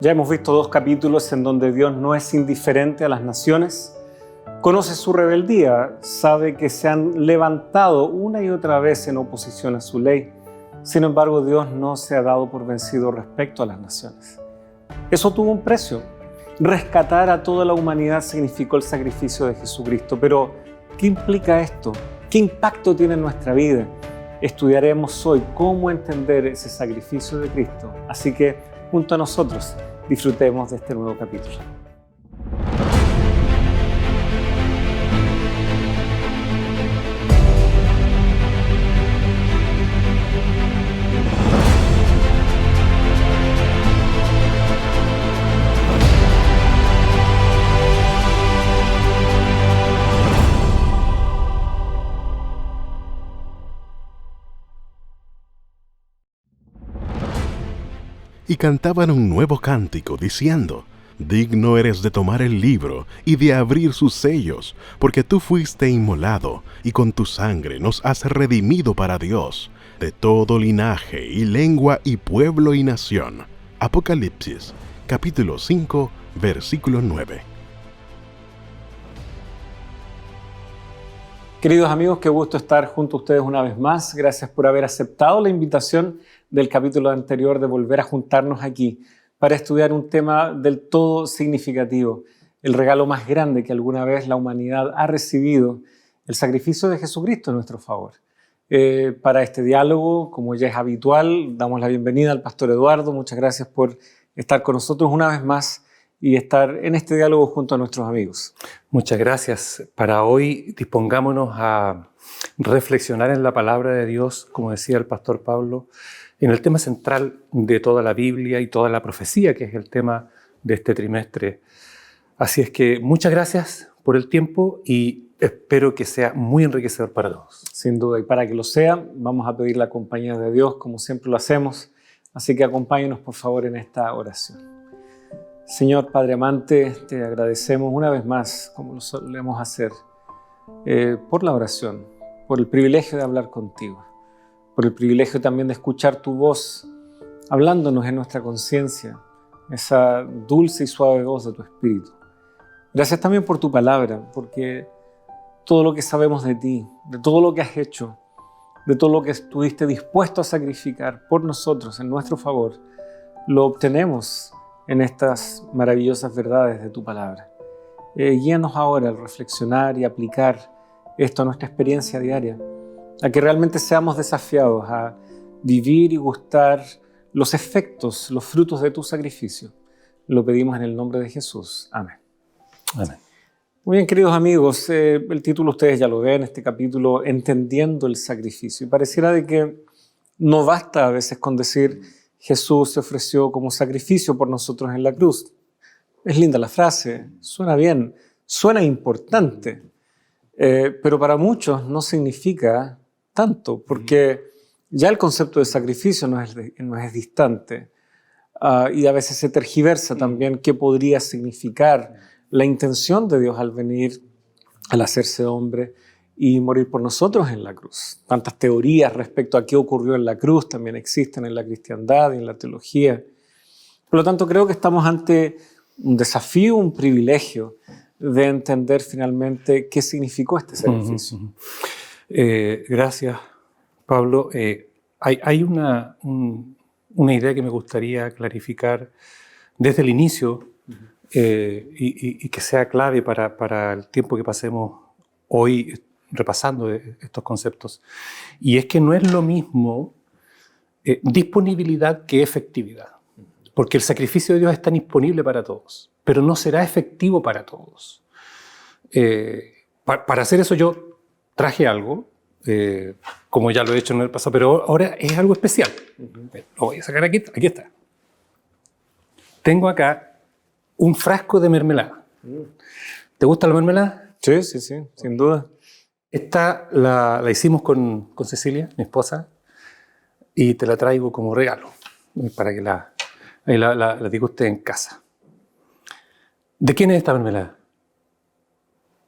Ya hemos visto 2 capítulos en donde Dios no es indiferente a las naciones, conoce su rebeldía, sabe que se han levantado una y otra vez en oposición a su ley. Sin embargo, Dios no se ha dado por vencido respecto a las naciones. Eso tuvo un precio. Rescatar a toda la humanidad significó el sacrificio de Jesucristo. Pero, ¿qué implica esto? ¿Qué impacto tiene en nuestra vida? Estudiaremos hoy cómo entender ese sacrificio de Cristo. Así que, junto a nosotros, disfrutemos de este nuevo capítulo. Y cantaban un nuevo cántico, diciendo: Digno eres de tomar el libro y de abrir sus sellos, porque tú fuiste inmolado, y con tu sangre nos has redimido para Dios, de todo linaje y lengua y pueblo y nación. Apocalipsis, capítulo 5, versículo 9. Queridos amigos, qué gusto estar junto a ustedes una vez más. Gracias por haber aceptado la invitación del capítulo anterior de volver a juntarnos aquí para estudiar un tema del todo significativo, el regalo más grande que alguna vez la humanidad ha recibido, el sacrificio de Jesucristo en nuestro favor. Para este diálogo, como ya es habitual, damos la bienvenida al pastor Eduardo. Muchas gracias por estar con nosotros una vez más y estar en este diálogo junto a nuestros amigos. Muchas gracias. Para hoy dispongámonos a reflexionar en la palabra de Dios, como decía el pastor Pablo, en el tema central de toda la Biblia y toda la profecía, que es el tema de este trimestre. Así es que muchas gracias por el tiempo y espero que sea muy enriquecedor para todos. Sin duda, y para que lo sea, vamos a pedir la compañía de Dios, como siempre lo hacemos. Así que acompáñenos, por favor, en esta oración. Señor Padre amante, te agradecemos una vez más, como lo solemos hacer, por la oración, por el privilegio de hablar contigo, por el privilegio también de escuchar tu voz, hablándonos en nuestra conciencia, esa dulce y suave voz de tu Espíritu. Gracias también por tu palabra, porque todo lo que sabemos de ti, de todo lo que has hecho, de todo lo que estuviste dispuesto a sacrificar por nosotros, en nuestro favor, lo obtenemos en estas maravillosas verdades de tu palabra. Guíanos ahora al reflexionar y aplicar esto a nuestra experiencia diaria, a que realmente seamos desafiados a vivir y gustar los efectos, los frutos de tu sacrificio. Lo pedimos en el nombre de Jesús. Amén. Amén. Muy bien, queridos amigos, el título ustedes ya lo ven, este capítulo, Entendiendo el sacrificio. Y pareciera de que no basta a veces con decir Jesús se ofreció como sacrificio por nosotros en la cruz. Es linda la frase, suena bien, suena importante, pero para muchos no significa tanto, porque ya el concepto de sacrificio no es distante, y a veces se tergiversa también qué podría significar la intención de Dios al venir, al hacerse hombre y morir por nosotros en la cruz. Tantas teorías respecto a qué ocurrió en la cruz también existen en la cristiandad y en la teología. Por lo tanto, creo que estamos ante un desafío, un privilegio de entender finalmente qué significó este sacrificio. Gracias, Pablo. Hay una idea que me gustaría clarificar desde el inicio y que sea clave para el tiempo que pasemos hoy repasando estos conceptos. Y es que no es lo mismo disponibilidad que efectividad. Porque el sacrificio de Dios está disponible para todos, pero no será efectivo para todos. Para hacer eso yo traje algo, como ya lo he hecho en el pasado, pero ahora es algo especial. Lo voy a sacar aquí está. Tengo acá un frasco de mermelada. ¿Te gusta la mermelada? Sí, sin duda. Esta la hicimos con Cecilia, mi esposa, y te la traigo como regalo, para que la deguste en casa. ¿De quién es esta mermelada?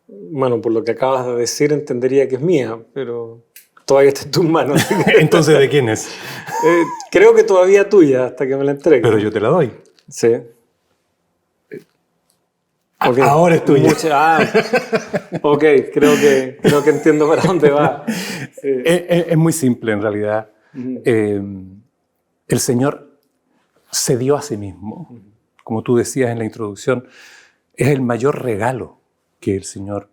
Bueno, por lo que acabas de decir, entendería que es mía, pero todavía está en tus manos. Entonces, ¿de quién es? Creo que todavía tuya, hasta que me la entregues. Pero yo te la doy. Sí. Okay. Ahora es tuyo. Ok, creo que entiendo para dónde va. Es muy simple en realidad. El Señor se dio a sí mismo. Como tú decías en la introducción, es el mayor regalo que el Señor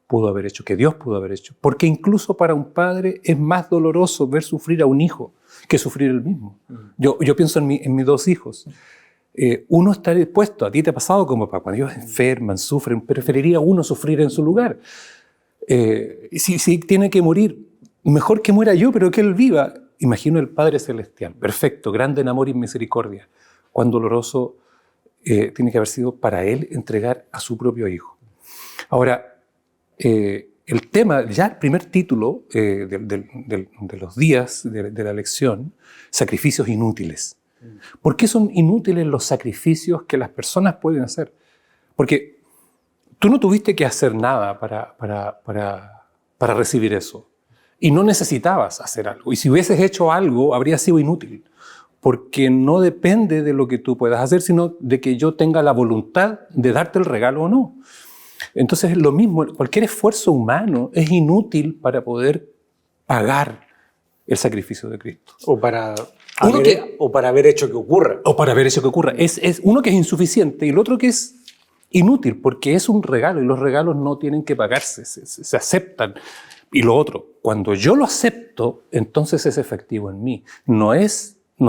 pudo haber hecho, que Dios pudo haber hecho. Porque incluso para un padre es más doloroso ver sufrir a un hijo que sufrir él mismo. Yo pienso en mis dos hijos. Uno está dispuesto, a ti te ha pasado como papá, cuando ellos enferman, sufren, preferiría uno sufrir en su lugar. Si tiene que morir, mejor que muera yo, pero que él viva. Imagino el Padre Celestial, perfecto, grande en amor y misericordia. Cuán doloroso tiene que haber sido para él entregar a su propio hijo. Ahora, el tema, ya el primer título de los días de la lección, sacrificios inútiles. ¿Por qué son inútiles los sacrificios que las personas pueden hacer? Porque tú no tuviste que hacer nada para recibir eso. Y no necesitabas hacer algo. Y si hubieses hecho algo, habría sido inútil. Porque no depende de lo que tú puedas hacer, sino de que yo tenga la voluntad de darte el regalo o no. Entonces, lo mismo, cualquier esfuerzo humano es inútil para poder pagar el sacrificio de Cristo. O para haber hecho que ocurra. O para haber hecho que ocurra. Es uno que es insuficiente y el otro que es inútil, porque es un regalo y los regalos no tienen que pagarse, se aceptan. Y lo otro, cuando yo lo acepto, entonces es efectivo en mí. No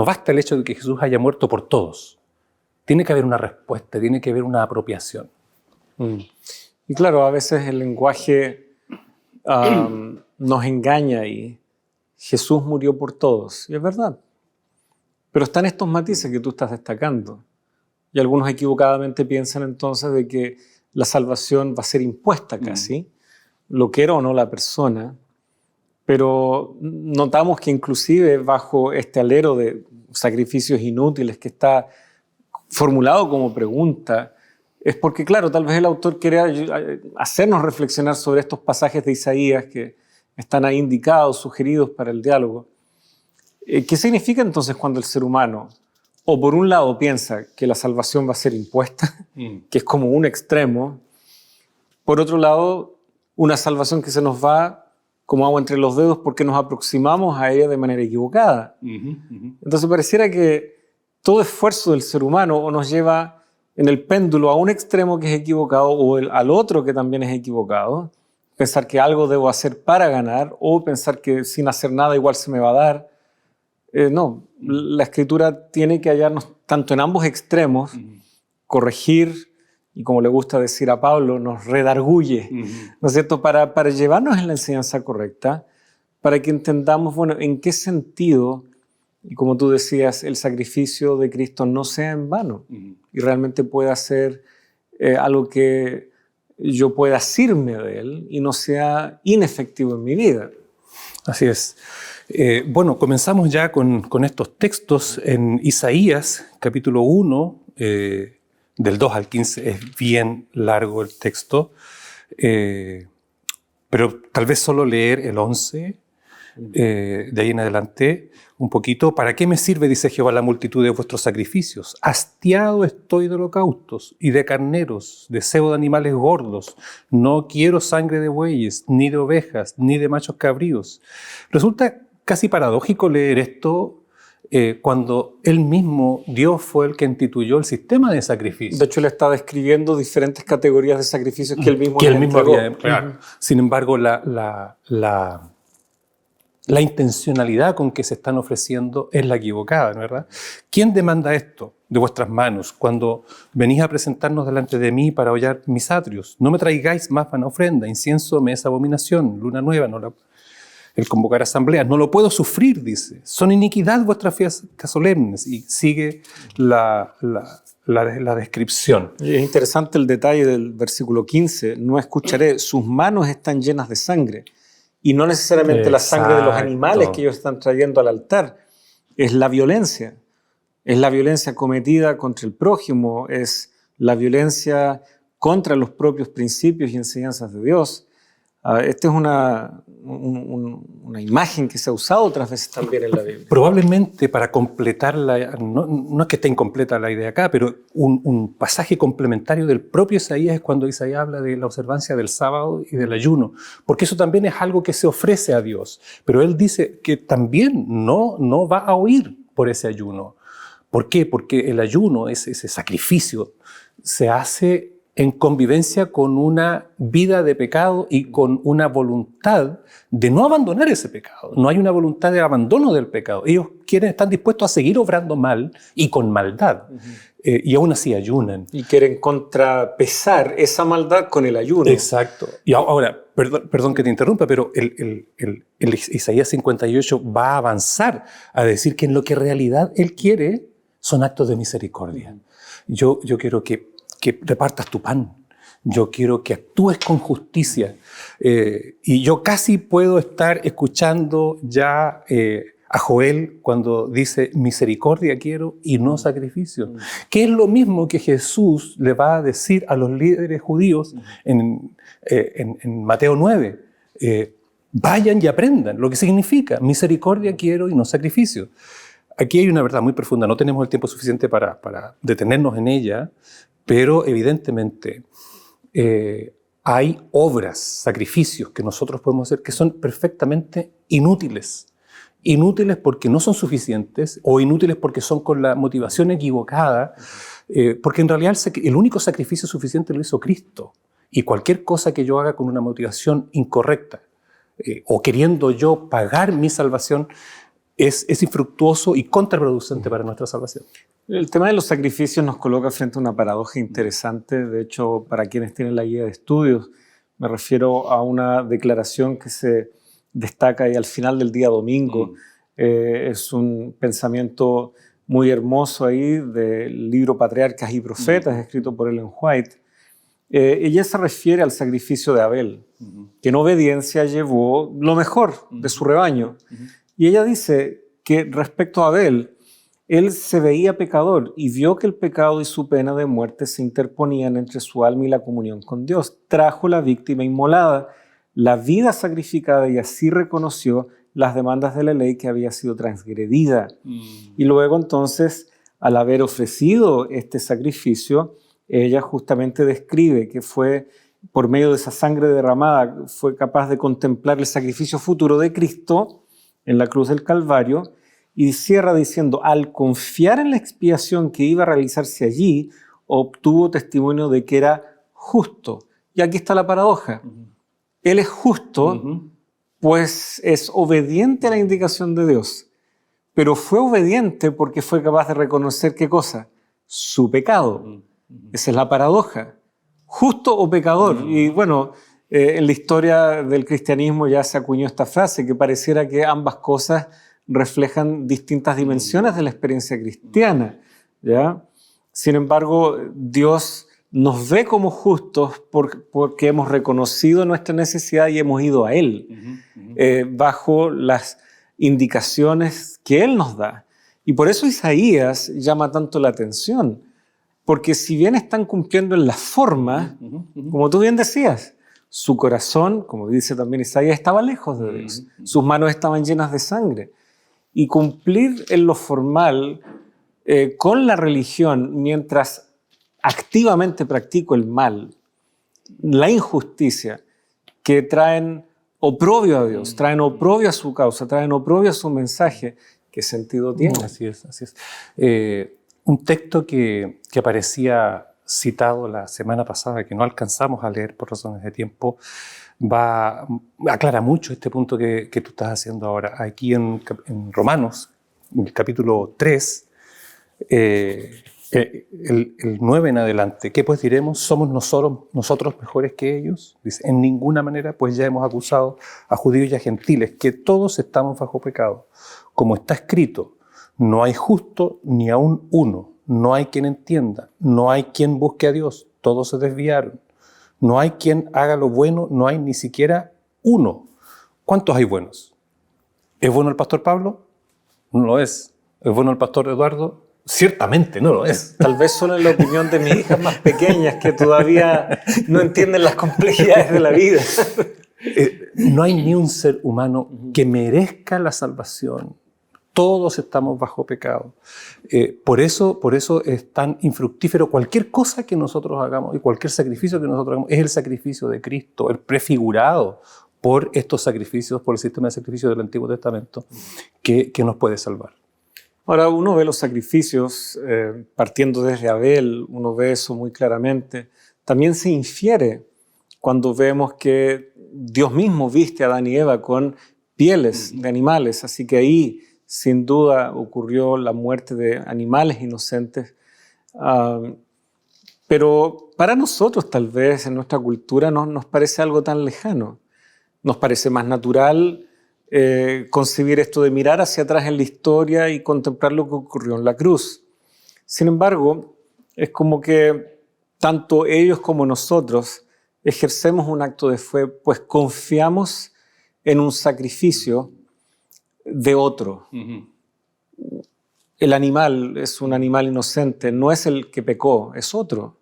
basta el hecho de que Jesús haya muerto por todos. Tiene que haber una respuesta, tiene que haber una apropiación. Y claro, a veces el lenguaje nos engaña y Jesús murió por todos. Y es verdad. Pero están estos matices que tú estás destacando. Y algunos equivocadamente piensan entonces de que la salvación va a ser impuesta casi, lo quiera o no la persona. Pero notamos que inclusive bajo este alero de sacrificios inútiles que está formulado como pregunta, es porque, claro, tal vez el autor quiere hacernos reflexionar sobre estos pasajes de Isaías que están ahí indicados, sugeridos para el diálogo. ¿Qué significa entonces cuando el ser humano, o por un lado piensa que la salvación va a ser impuesta, que es como un extremo, por otro lado, una salvación que se nos va como agua entre los dedos porque nos aproximamos a ella de manera equivocada? Entonces pareciera que todo esfuerzo del ser humano o nos lleva en el péndulo a un extremo que es equivocado o al otro que también es equivocado, pensar que algo debo hacer para ganar o pensar que sin hacer nada igual se me va a dar. No, la Escritura tiene que hallarnos tanto en ambos extremos, corregir, y como le gusta decir a Pablo, nos redarguye, ¿no es cierto?, para llevarnos en la enseñanza correcta, para que entendamos, bueno, en qué sentido, y como tú decías, el sacrificio de Cristo no sea en vano, y realmente pueda ser algo que yo pueda asirme de él y no sea inefectivo en mi vida. Así es. Bueno, comenzamos ya con estos textos en Isaías, capítulo 1, del 2 al 15. Es bien largo el texto, pero tal vez solo leer el 11, de ahí en adelante, un poquito. ¿Para qué me sirve, dice Jehová, la multitud de vuestros sacrificios? Hastiado estoy de holocaustos y de carneros, de cebo de animales gordos. No quiero sangre de bueyes, ni de ovejas, ni de machos cabríos. Resulta casi paradójico leer esto cuando él mismo, Dios, fue el que instituyó el sistema de sacrificio. De hecho, él está describiendo diferentes categorías de sacrificios que él mismo había. Claro. Sin embargo, la intencionalidad con que se están ofreciendo es la equivocada, ¿no es verdad? ¿Quién demanda esto de vuestras manos cuando venís a presentarnos delante de mí para hollar mis atrios? No me traigáis más vana ofrenda, incienso me es abominación, luna nueva, el convocar asambleas, no lo puedo sufrir, dice. Son iniquidad vuestras fiestas solemnes. Y sigue la descripción. Y es interesante el detalle del versículo 15. No escucharé, sus manos están llenas de sangre. Y no necesariamente la sangre de los animales que ellos están trayendo al altar. Es la violencia. Es la violencia cometida contra el prójimo. Es la violencia contra los propios principios y enseñanzas de Dios. Esta es una imagen que se ha usado otras veces también en la Biblia. Probablemente para completar, no es que esté incompleta la idea acá, pero un pasaje complementario del propio Isaías es cuando Isaías habla de la observancia del sábado y del ayuno, porque eso también es algo que se ofrece a Dios, pero él dice que también no va a huir por ese ayuno. ¿Por qué? Porque el ayuno, ese sacrificio, se hace en convivencia con una vida de pecado y con una voluntad de no abandonar ese pecado. No hay una voluntad de abandono del pecado. Ellos están dispuestos a seguir obrando mal y con maldad. Y aún así ayunan. Y quieren contrapesar esa maldad con el ayuno. Exacto. Y ahora, perdón que te interrumpa, pero el Isaías 58 va a avanzar a decir que en lo que en realidad él quiere son actos de misericordia. Yo quiero que repartas tu pan. Yo quiero que actúes con justicia. Y yo casi puedo estar escuchando ya a Joel cuando dice misericordia quiero y no sacrificio. Que es lo mismo que Jesús le va a decir a los líderes judíos en Mateo 9. Vayan y aprendan lo que significa misericordia quiero y no sacrificio. Aquí hay una verdad muy profunda. No tenemos el tiempo suficiente para detenernos en ella, pero evidentemente hay obras, sacrificios que nosotros podemos hacer que son perfectamente inútiles. Inútiles porque no son suficientes o inútiles porque son con la motivación equivocada, porque en realidad el único sacrificio suficiente lo hizo Cristo. Y cualquier cosa que yo haga con una motivación incorrecta o queriendo yo pagar mi salvación es infructuoso y contraproducente para nuestra salvación. El tema de los sacrificios nos coloca frente a una paradoja interesante. De hecho, para quienes tienen la guía de estudios, me refiero a una declaración que se destaca ahí al final del día domingo. Es un pensamiento muy hermoso ahí del libro Patriarcas y Profetas, escrito por Ellen White. Ella se refiere al sacrificio de Abel, que en obediencia llevó lo mejor de su rebaño. Y ella dice que respecto a Abel, él se veía pecador y vio que el pecado y su pena de muerte se interponían entre su alma y la comunión con Dios. Trajo la víctima inmolada, la vida sacrificada, y así reconoció las demandas de la ley que había sido transgredida. Y luego entonces, al haber ofrecido este sacrificio, ella justamente describe que fue por medio de esa sangre derramada, fue capaz de contemplar el sacrificio futuro de Cristo en la cruz del Calvario, y cierra diciendo, al confiar en la expiación que iba a realizarse allí, obtuvo testimonio de que era justo. Y aquí está la paradoja. Él es justo, pues es obediente a la indicación de Dios. Pero fue obediente porque fue capaz de reconocer, ¿qué cosa? Su pecado. Esa es la paradoja. Justo o pecador. Y bueno, en la historia del cristianismo ya se acuñó esta frase, que pareciera que ambas cosas reflejan distintas dimensiones de la experiencia cristiana, ¿ya? Sin embargo, Dios nos ve como justos porque hemos reconocido nuestra necesidad y hemos ido a Él, bajo las indicaciones que Él nos da. Y por eso Isaías llama tanto la atención, porque si bien están cumpliendo en la forma, como tú bien decías, su corazón, como dice también Isaías, estaba lejos de Dios. Sus manos estaban llenas de sangre. Y cumplir en lo formal con la religión mientras activamente practico el mal, la injusticia, que traen oprobio a Dios, traen oprobio a su causa, traen oprobio a su mensaje, ¿qué sentido tiene? Así es, así es. Un texto que aparecía citado la semana pasada, que no alcanzamos a leer por razones de tiempo, aclara mucho este punto que tú estás haciendo ahora. Aquí en Romanos, en el capítulo 3, el 9 en adelante, ¿qué pues diremos? ¿Somos nosotros mejores que ellos? Dice, en ninguna manera, pues ya hemos acusado a judíos y a gentiles, que todos estamos bajo pecado. Como está escrito, no hay justo ni aun uno, no hay quien entienda, no hay quien busque a Dios, todos se desviaron. No hay quien haga lo bueno, no hay ni siquiera uno. ¿Cuántos hay buenos? ¿Es bueno el pastor Pablo? No lo es. ¿Es bueno el pastor Eduardo? Ciertamente no lo es. Tal vez solo en la opinión de mis hijas más pequeñas, que todavía no entienden las complejidades de la vida. No hay ni un ser humano que merezca la salvación. Todos estamos bajo pecado. Por eso es tan infructífero cualquier cosa que nosotros hagamos y cualquier sacrificio que nosotros hagamos. Es el sacrificio de Cristo, el prefigurado por estos sacrificios, por el sistema de sacrificios del Antiguo Testamento, que nos puede salvar. Ahora, uno ve los sacrificios partiendo desde Abel, uno ve eso muy claramente. También se infiere cuando vemos que Dios mismo viste a Adán y Eva con pieles de animales, así que ahí sin duda ocurrió la muerte de animales inocentes. Pero para nosotros tal vez en nuestra cultura no nos parece algo tan lejano. Nos parece más natural concebir esto de mirar hacia atrás en la historia y contemplar lo que ocurrió en la cruz. Sin embargo, es como que tanto ellos como nosotros ejercemos un acto de fe, pues confiamos en un sacrificio de otro. El animal es un animal inocente, no es el que pecó, es otro.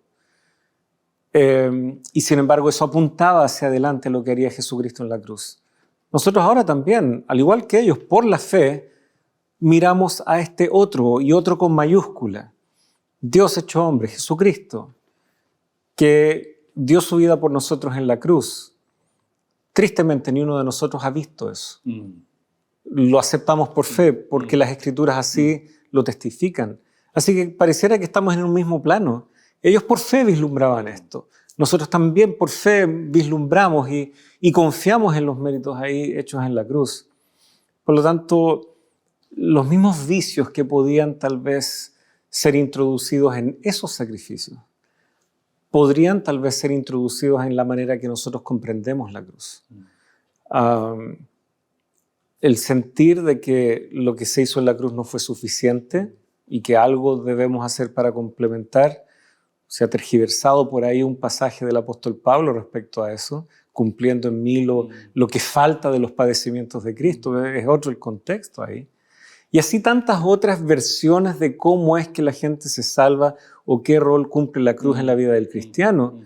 Y sin embargo eso apuntaba hacia adelante lo que haría Jesucristo en la cruz. Nosotros ahora también, al igual que ellos, por la fe, miramos a este otro, y otro con mayúscula. Dios hecho hombre, Jesucristo, que dio su vida por nosotros en la cruz. Tristemente, ni uno de nosotros ha visto eso. Lo aceptamos por fe, porque las Escrituras así lo testifican. Así que pareciera que estamos en un mismo plano. Ellos por fe vislumbraban esto. Nosotros también por fe vislumbramos y confiamos en los méritos ahí hechos en la cruz. Por lo tanto, los mismos vicios que podían tal vez ser introducidos en esos sacrificios, podrían tal vez ser introducidos en la manera que nosotros comprendemos la cruz. El sentir de que lo que se hizo en la cruz no fue suficiente y que algo debemos hacer para complementar. Se ha tergiversado por ahí un pasaje del apóstol Pablo respecto a eso, cumpliendo en mí lo que falta de los padecimientos de Cristo. Es otro el contexto ahí. Y así tantas otras versiones de cómo es que la gente se salva o qué rol cumple la cruz en la vida del cristiano.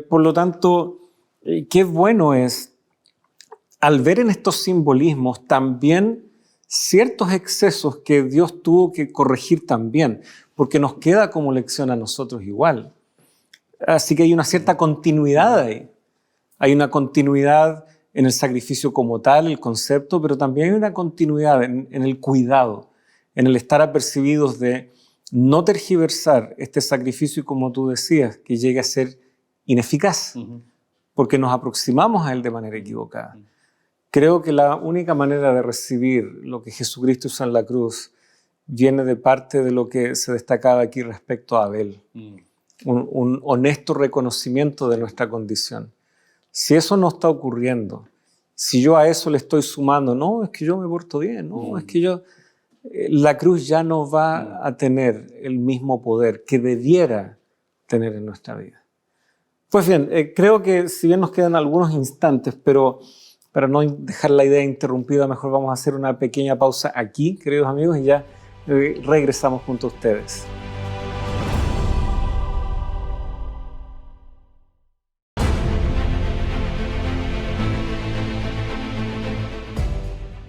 Por lo tanto, qué bueno es, al ver en estos simbolismos también ciertos excesos que Dios tuvo que corregir también, porque nos queda como lección a nosotros igual. Así que hay una cierta continuidad ahí. Hay una continuidad en el sacrificio como tal, el concepto, pero también hay una continuidad en el cuidado, en el estar apercibidos de no tergiversar este sacrificio y, como tú decías, que llegue a ser ineficaz, porque nos aproximamos a él de manera equivocada. Creo que la única manera de recibir lo que Jesucristo hizo en la cruz viene de parte de lo que se destacaba aquí respecto a Abel. Un honesto reconocimiento de nuestra condición. Si eso no está ocurriendo, si yo a eso le estoy sumando, no, es que yo me porto bien, no, es que yo... La cruz ya no va a tener el mismo poder que debiera tener en nuestra vida. Pues bien, creo que si bien nos quedan algunos instantes, pero para no dejar la idea interrumpida, mejor vamos a hacer una pequeña pausa aquí, queridos amigos, y ya regresamos junto a ustedes.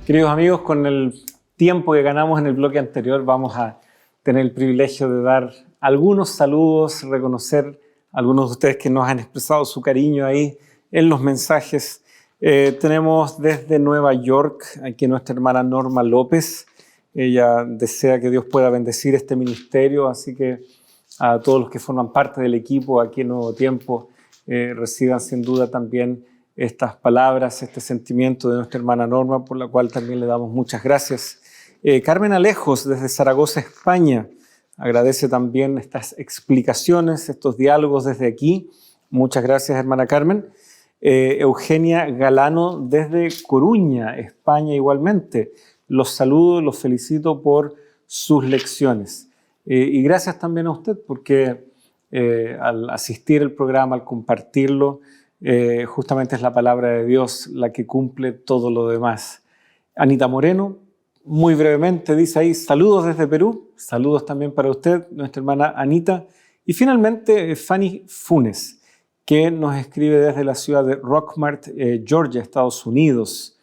Queridos amigos, con el tiempo que ganamos en el bloque anterior, vamos a tener el privilegio de dar algunos saludos, reconocer a algunos de ustedes que nos han expresado su cariño ahí en los mensajes. Tenemos desde Nueva York aquí nuestra hermana Norma López. Ella desea que Dios pueda bendecir este ministerio, así que a todos los que forman parte del equipo aquí en Nuevo Tiempo reciban sin duda también estas palabras, este sentimiento de nuestra hermana Norma, por la cual también le damos muchas gracias. Carmen Alejos, desde Zaragoza, España, agradece también estas explicaciones, estos diálogos desde aquí. Muchas gracias, hermana Carmen. Eugenia Galano, desde Coruña, España, igualmente. Los saludo, los felicito por sus lecciones. Y gracias también a usted, porque al asistir al programa, al compartirlo, justamente es la palabra de Dios la que cumple todo lo demás. Anita Moreno, muy brevemente, dice ahí, saludos desde Perú, saludos también para usted, nuestra hermana Anita. Y finalmente, Fanny Funes, que nos escribe desde la ciudad de Rockmart, Georgia, Estados Unidos.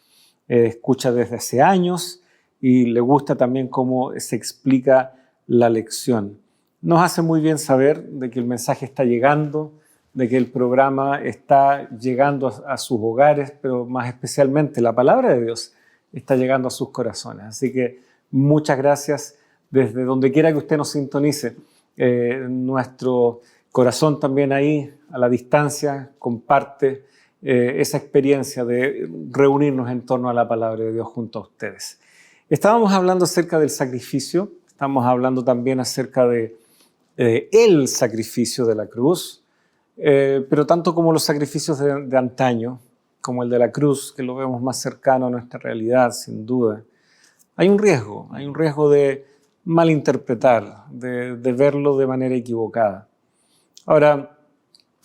Escucha desde hace años y le gusta también cómo se explica la lección. Nos hace muy bien saber de que el mensaje está llegando, de que el programa está llegando a sus hogares, pero más especialmente la palabra de Dios está llegando a sus corazones. Así que muchas gracias desde donde quiera que usted nos sintonice. Nuestro corazón también ahí, a la distancia, comparte esa experiencia de reunirnos en torno a la palabra de Dios junto a ustedes. Estábamos hablando acerca del sacrificio, estamos hablando también acerca de el sacrificio de la cruz, pero tanto como los sacrificios de antaño, como el de la cruz, que lo vemos más cercano a nuestra realidad, sin duda, hay un riesgo de malinterpretar, de verlo de manera equivocada. Ahora,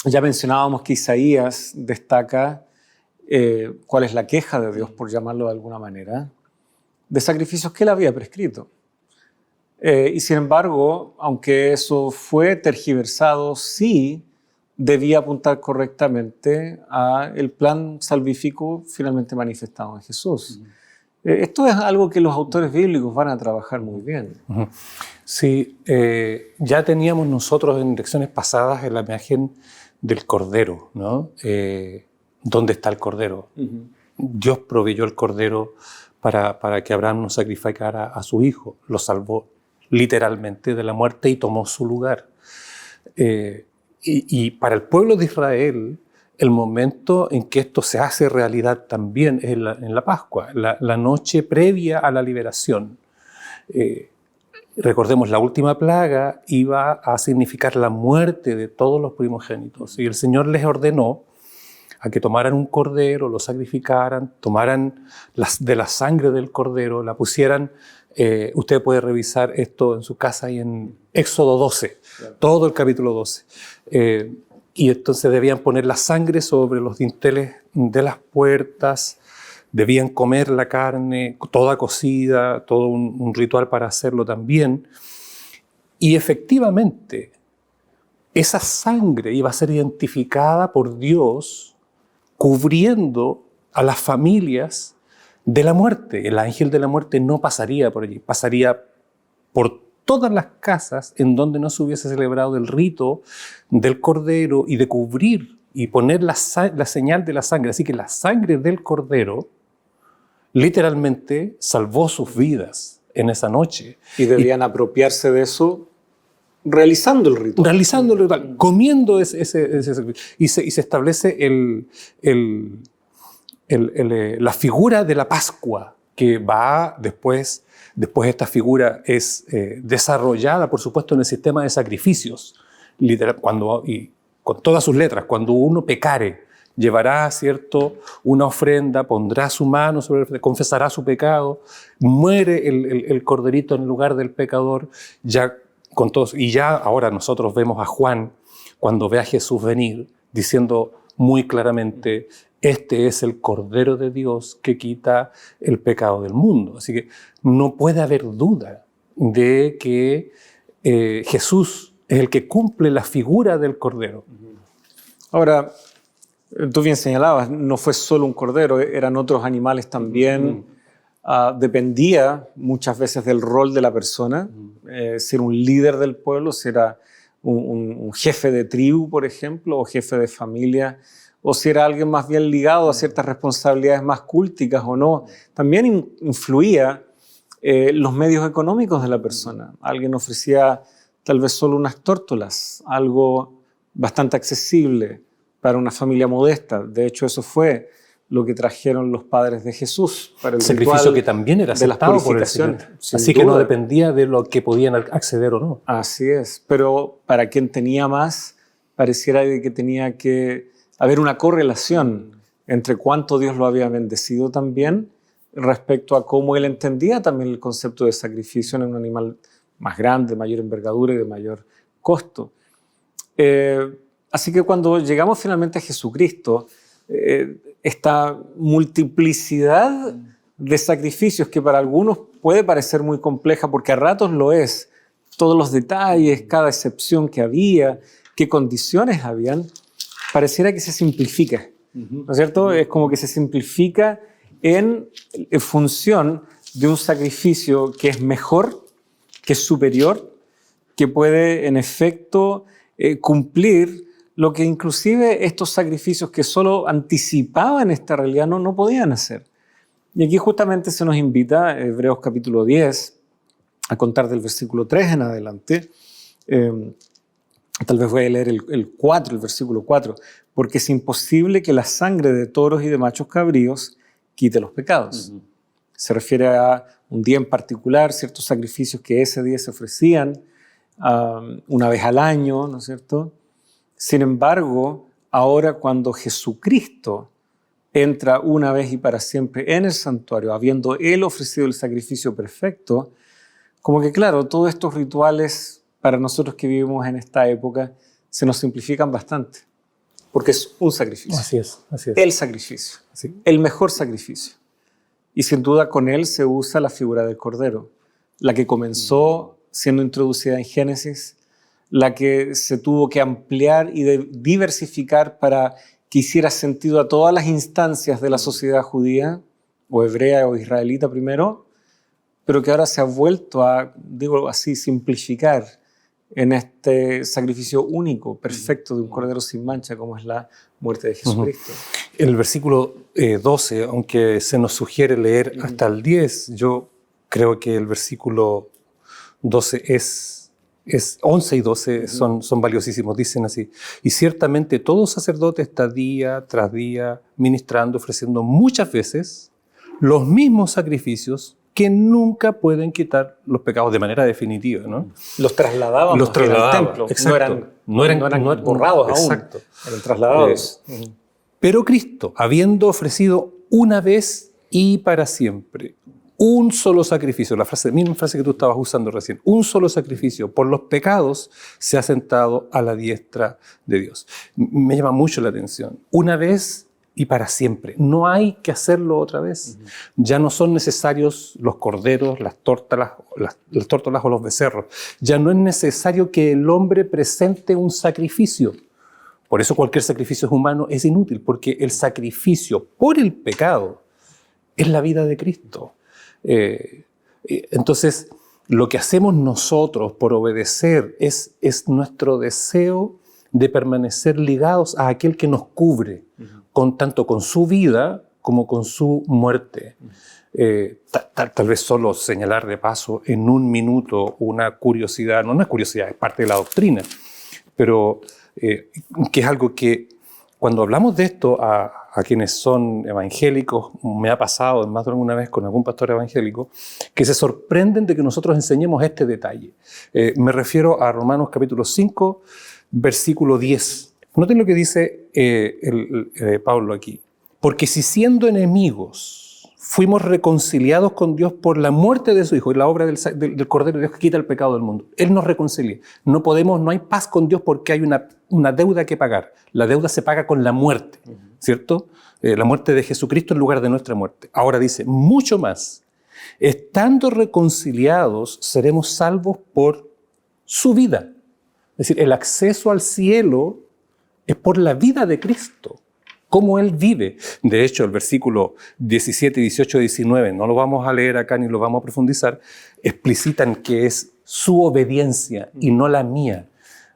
ya mencionábamos que Isaías destaca cuál es la queja de Dios, por llamarlo de alguna manera, de sacrificios que él había prescrito. Y sin embargo, aunque eso fue tergiversado, sí debía apuntar correctamente al plan salvífico finalmente manifestado en Jesús. Esto es algo que los autores bíblicos van a trabajar muy bien. Sí, ya teníamos nosotros en lecciones pasadas la imagen del Cordero, ¿no? ¿Dónde está el Cordero? Dios proveyó el Cordero para que Abraham no sacrificara a su hijo. Lo salvó literalmente de la muerte y tomó su lugar. Y para el pueblo de Israel, el momento en que esto se hace realidad también es en la Pascua, la noche previa a la liberación. Recordemos, la última plaga iba a significar la muerte de todos los primogénitos. Y el Señor les ordenó a que tomaran un cordero, lo sacrificaran, tomaran de la sangre del cordero, la pusieran. Usted puede revisar esto en su casa y en Éxodo 12, todo el capítulo 12. Y entonces debían poner la sangre sobre los dinteles de las puertas, debían comer la carne toda cocida, todo un ritual para hacerlo también. Y efectivamente, esa sangre iba a ser identificada por Dios cubriendo a las familias de la muerte. El ángel de la muerte no pasaría por allí, pasaría por todas las casas en donde no se hubiese celebrado el rito del cordero y de cubrir y poner la señal de la sangre. Así que la sangre del cordero literalmente salvó sus vidas en esa noche. Y debían apropiarse de eso realizando el ritual. Realizando el ritual, comiendo ese sacrificio. Y se establece la figura de la Pascua, que va después esta figura es desarrollada, por supuesto, en el sistema de sacrificios, literal, y con todas sus letras. Cuando uno pecare, llevará, ¿cierto?, una ofrenda, pondrá su mano sobre la ofrenda, confesará su pecado, muere el corderito en lugar del pecador, ya con todos. Y ya ahora nosotros vemos a Juan, cuando ve a Jesús venir, diciendo muy claramente: este es el Cordero de Dios que quita el pecado del mundo. Así que no puede haber duda de que Jesús es el que cumple la figura del Cordero. Ahora, tú bien señalabas, no fue solo un cordero, eran otros animales también. Dependía muchas veces del rol de la persona, si era un líder del pueblo, si era un jefe de tribu, por ejemplo, o jefe de familia, o si era alguien más bien ligado a ciertas responsabilidades más culticas o no. También influía los medios económicos de la persona. Alguien ofrecía tal vez solo unas tórtolas, algo bastante accesible para una familia modesta. De hecho, eso fue lo que trajeron los padres de Jesús para el sacrificio que también era aceptado por el Señor. Así que no dependía de lo que podían acceder o no. Así es, pero para quien tenía más, pareciera que tenía que haber una correlación entre cuánto Dios lo había bendecido también respecto a cómo él entendía también el concepto de sacrificio en un animal más grande, de mayor envergadura y de mayor costo. Así que cuando llegamos finalmente a Jesucristo, esta multiplicidad de sacrificios que para algunos puede parecer muy compleja, porque a ratos lo es, todos los detalles, cada excepción que había, qué condiciones habían, pareciera que se simplifica, ¿no es cierto? Es como que se simplifica en función de un sacrificio que es mejor, que es superior, que puede en efecto cumplir lo que inclusive estos sacrificios que solo anticipaban esta realidad no podían hacer. Y aquí justamente se nos invita, Hebreos capítulo 10, a contar del versículo 3 en adelante. Tal vez voy a leer el versículo 4. Porque es imposible que la sangre de toros y de machos cabríos quite los pecados. Se refiere a un día en particular, ciertos sacrificios que ese día se ofrecían una vez al año, ¿no es cierto? Sin embargo, ahora cuando Jesucristo entra una vez y para siempre en el santuario, habiendo Él ofrecido el sacrificio perfecto, como que claro, todos estos rituales para nosotros que vivimos en esta época se nos simplifican bastante, porque es un sacrificio. Así es. El sacrificio, el mejor sacrificio. Y sin duda con él se usa la figura del Cordero, la que comenzó siendo introducida en Génesis, la que se tuvo que ampliar y diversificar para que hiciera sentido a todas las instancias de la sociedad judía, o hebrea o israelita primero, pero que ahora se ha vuelto a, digo así, simplificar en este sacrificio único, perfecto, de un Cordero sin mancha, como es la muerte de Jesucristo. El versículo 12, aunque se nos sugiere leer hasta el 10, yo creo que el versículo 12 11 y 12 son valiosísimos. Dicen así: y ciertamente todo sacerdote está día tras día ministrando, ofreciendo muchas veces los mismos sacrificios que nunca pueden quitar los pecados de manera definitiva, ¿no? Los trasladaban al templo. Exacto. No eran borrados aún. Exacto. Eran trasladados. Pero Cristo, habiendo ofrecido una vez y para siempre un solo sacrificio, la misma frase que tú estabas usando recién, un solo sacrificio por los pecados, se ha sentado a la diestra de Dios. Me llama mucho la atención. Una vez y para siempre. No hay que hacerlo otra vez. Ya no son necesarios los corderos, las tórtolas o los becerros. Ya no es necesario que el hombre presente un sacrificio. Por eso cualquier sacrificio humano es inútil, porque el sacrificio por el pecado es la vida de Cristo. Entonces, lo que hacemos nosotros por obedecer es nuestro deseo de permanecer ligados a aquel que nos cubre, tanto con su vida como con su muerte. Tal vez solo señalar de paso en un minuto una curiosidad, no es curiosidad, es parte de la doctrina, pero que es algo que cuando hablamos de esto a quienes son evangélicos, me ha pasado más de alguna vez con algún pastor evangélico, que se sorprenden de que nosotros enseñemos este detalle. Me refiero a Romanos capítulo 5, versículo 10. Noten lo que dice Pablo aquí. Porque si siendo enemigos fuimos reconciliados con Dios por la muerte de su Hijo y la obra del Cordero de Dios que quita el pecado del mundo. Él nos reconcilia. No hay paz con Dios porque hay una deuda que pagar. La deuda se paga con la muerte, ¿cierto? La muerte de Jesucristo en lugar de nuestra muerte. Ahora dice, mucho más. Estando reconciliados, seremos salvos por su vida. Es decir, el acceso al cielo es por la vida de Cristo, cómo Él vive. De hecho, el versículo 17, 18 y 19, no lo vamos a leer acá ni lo vamos a profundizar, explicitan que es su obediencia y no la mía.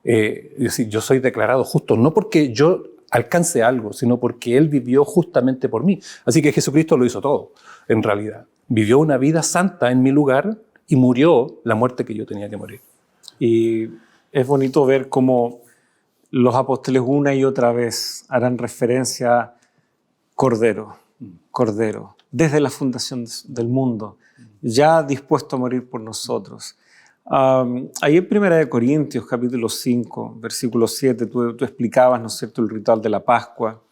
Es decir, yo soy declarado justo, no porque yo alcance algo, sino porque Él vivió justamente por mí. Así que Jesucristo lo hizo todo, en realidad. Vivió una vida santa en mi lugar y murió la muerte que yo tenía que morir. Y es bonito ver cómo los apóstoles una y otra vez harán referencia a Cordero, Cordero, desde la fundación del mundo, ya dispuesto a morir por nosotros. Ahí en 1 Corintios, capítulo 5, versículo 7, tú explicabas, ¿no es cierto?, el ritual de la Pascua.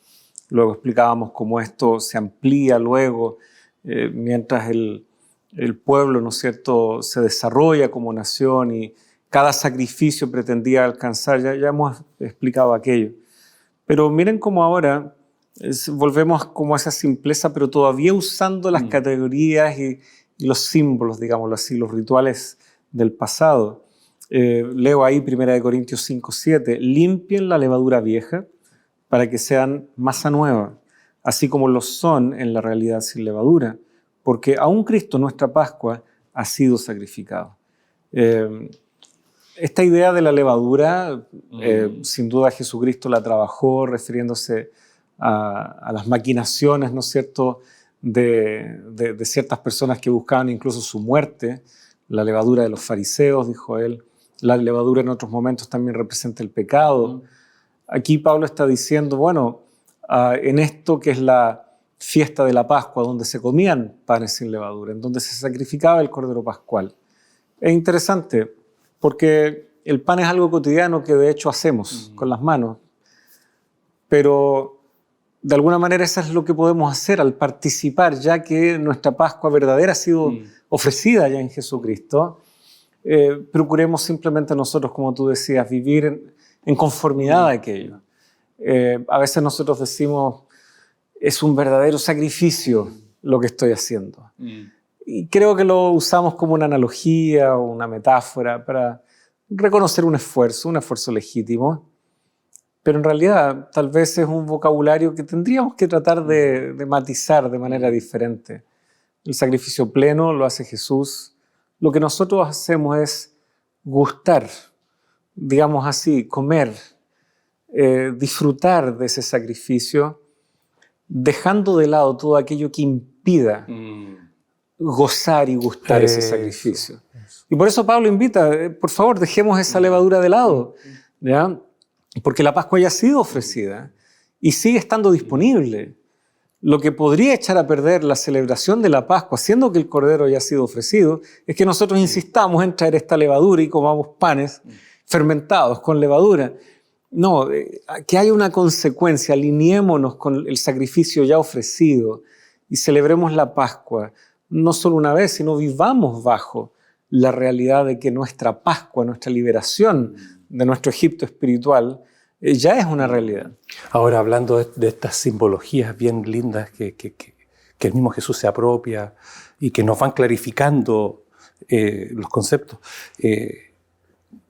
Luego explicábamos cómo esto se amplía luego, mientras el pueblo, ¿no es cierto?, se desarrolla como nación y cada sacrificio pretendía alcanzar, ya hemos explicado aquello. Pero miren cómo ahora volvemos como a esa simpleza, pero todavía usando las categorías y los símbolos, digámoslo así, los rituales del pasado. Leo ahí 1 Corintios 5, 7, limpien la levadura vieja para que sean masa nueva, así como lo son en la realidad sin levadura, porque aún Cristo, nuestra Pascua, ha sido sacrificado. Esta idea de la levadura, sin duda Jesucristo la trabajó refiriéndose a las maquinaciones, ¿no es cierto?, de ciertas personas que buscaban incluso su muerte. La levadura de los fariseos, dijo él. La levadura en otros momentos también representa el pecado. Aquí Pablo está diciendo, bueno, en esto que es la fiesta de la Pascua, donde se comían panes sin levadura, en donde se sacrificaba el Cordero Pascual. Es interesante, porque el pan es algo cotidiano que de hecho hacemos con las manos, pero de alguna manera eso es lo que podemos hacer al participar, ya que nuestra Pascua verdadera ha sido ofrecida ya en Jesucristo. Procuremos simplemente nosotros, como tú decías, vivir en conformidad a aquello. A veces nosotros decimos, es un verdadero sacrificio lo que estoy haciendo. Y creo que lo usamos como una analogía o una metáfora para reconocer un esfuerzo legítimo. Pero en realidad tal vez es un vocabulario que tendríamos que tratar de matizar de manera diferente. El sacrificio pleno lo hace Jesús. Lo que nosotros hacemos es gustar, digamos así, comer, disfrutar de ese sacrificio, dejando de lado todo aquello que impida gozar y gustar ese sacrificio. Y por eso Pablo invita, por favor, dejemos esa levadura de lado, ¿ya? Porque la Pascua ya ha sido ofrecida y sigue estando disponible. Lo que podría echar a perder la celebración de la Pascua, siendo que el Cordero ya ha sido ofrecido, es que nosotros insistamos en traer esta levadura y comamos panes fermentados con levadura. No, que haya una consecuencia, alineémonos con el sacrificio ya ofrecido y celebremos la Pascua, no solo una vez, sino vivamos bajo la realidad de que nuestra Pascua, nuestra liberación de nuestro Egipto espiritual, ya es una realidad. Ahora, hablando de estas simbologías bien lindas que el mismo Jesús se apropia y que nos van clarificando los conceptos,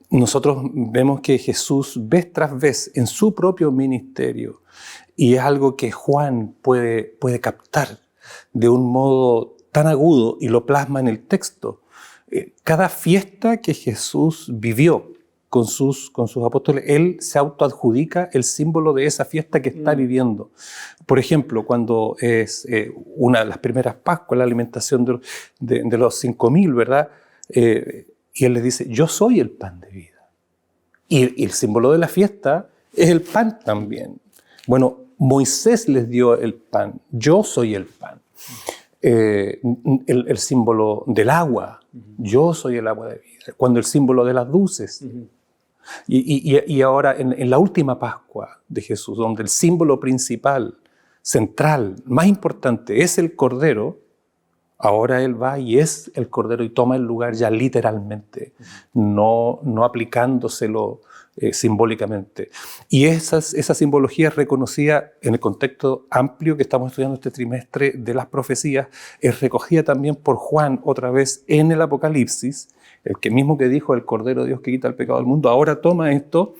nosotros vemos que Jesús vez tras vez en su propio ministerio, y es algo que Juan puede captar de un modo tan agudo y lo plasma en el texto. Cada fiesta que Jesús vivió con sus apóstoles, él se autoadjudica el símbolo de esa fiesta que está viviendo. Por ejemplo, cuando es una de las primeras Pascuas, la alimentación de los 5,000, ¿verdad? Y él les dice, yo soy el pan de vida. Y el símbolo de la fiesta es el pan también. Bueno, Moisés les dio el pan, yo soy el pan. El símbolo del agua, yo soy el agua de vida. Cuando el símbolo de las luces. Y ahora en la última Pascua de Jesús, donde el símbolo principal, central, más importante es el Cordero, ahora Él va y es el Cordero y toma el lugar ya literalmente, no aplicándoselo simbólicamente. Y esa simbología es reconocida en el contexto amplio que estamos estudiando este trimestre de las profecías, es recogida también por Juan otra vez en el Apocalipsis, el que mismo que dijo, el Cordero de Dios que quita el pecado del mundo, ahora toma esto,